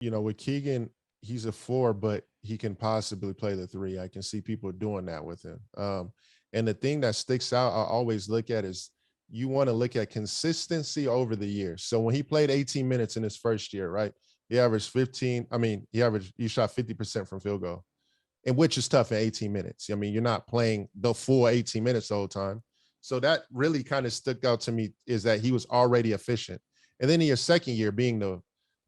with Keegan, he's a 4, but he can possibly play the 3. I can see people doing that with him. And the thing that sticks out, I always look at is you want to look at consistency over the years. So when he played 18 minutes in his first year, right? He averaged 15. I mean, he shot 50% from field goal, and which is tough in 18 minutes. I mean, you're not playing the full 18 minutes the whole time. So that really kind of stuck out to me, is that he was already efficient. And then in your second year, being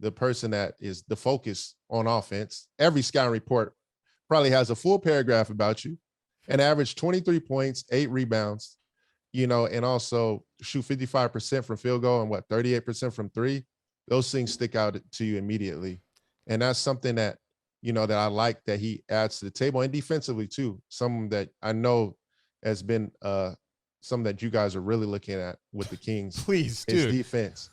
the person that is the focus on offense, every scouting report probably has a full paragraph about you, and average 23 points, 8 rebounds, and also shoot 55% from field goal and 38% from 3. Those things stick out to you immediately. And that's something that, that I like that he adds to the table, and defensively too. Something that I know has been something that you guys are really looking at with the Kings. Please, is dude. Defense.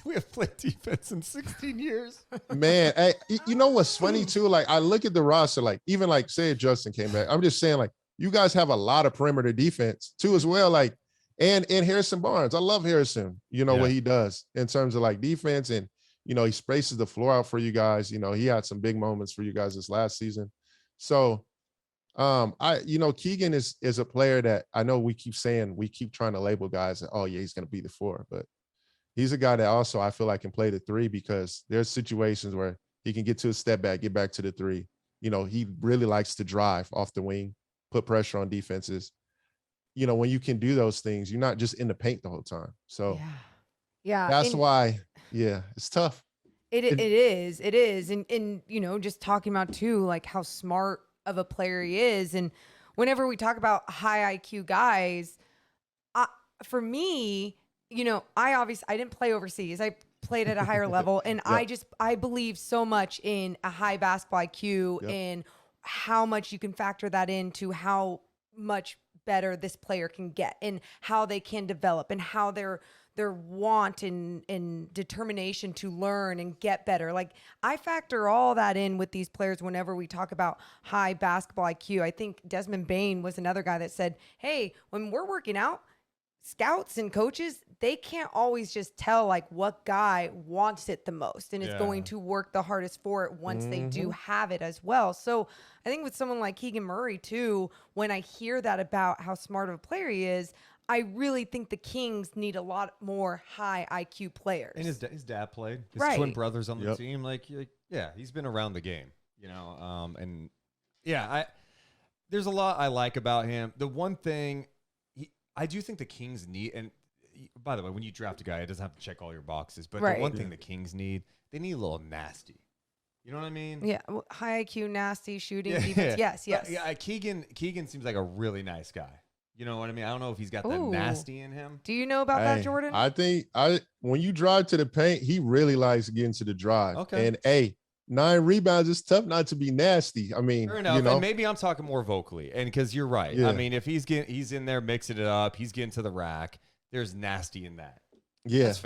We have played defense in 16 years. Man, hey, you know what's funny too? Like, I look at the roster, like, even like, say Justin came back. I'm just saying, like, you guys have a lot of perimeter defense too as well. Like, and Harrison Barnes. I love Harrison, what he does in terms of like defense, and he spaces the floor out for you guys. He had some big moments for you guys this last season. So Keegan is a player that I know we keep trying to label guys that, oh yeah, he's going to be the 4, but he's a guy that also I feel like can play the 3, because there's situations where he can get to a step back, get back to the 3. He really likes to drive off the wing, put pressure on defenses. When you can do those things, you're not just in the paint the whole time. So yeah, that's why, it's tough. It is. And just talking about too, like how smart of a player he is. And whenever we talk about high IQ guys, for me, I didn't play overseas. I played at a higher level. And I believe so much in a high basketball IQ and how much you can factor that into how much better this player can get and how they can develop and how their want and determination to learn and get better. Like, I factor all that in with these players whenever we talk about high basketball IQ. I think Desmond Bain was another guy that said, hey, when we're working out, scouts and coaches, they can't always just tell like what guy wants it the most and is going to work the hardest for it once they do have it as well. So I think with someone like Keegan Murray too, when I hear that about how smart of a player he is, I really think the Kings need a lot more high IQ players. And his dad played. His twin brothers on the team. Like, he's been around the game, there's a lot I like about him. The one thing I do think the Kings need, and by the way, when you draft a guy, it doesn't have to check all your boxes, but the one thing the Kings need, they need a little nasty. You know what I mean? Yeah, high IQ, nasty, shooting, defense. Yes. Yeah, Keegan seems like a really nice guy. You know what I mean? I don't know if he's got that nasty in him. Do you know about that, Jordan? I think when you drive to the paint, he really likes getting to the drive. Okay. And 9 rebounds, it's tough not to be nasty. I mean, fair enough. And maybe I'm talking more vocally, and because you're right. Yeah. I mean, if he's in there mixing it up, he's getting to the rack. There's nasty in that. Yeah. That's fair.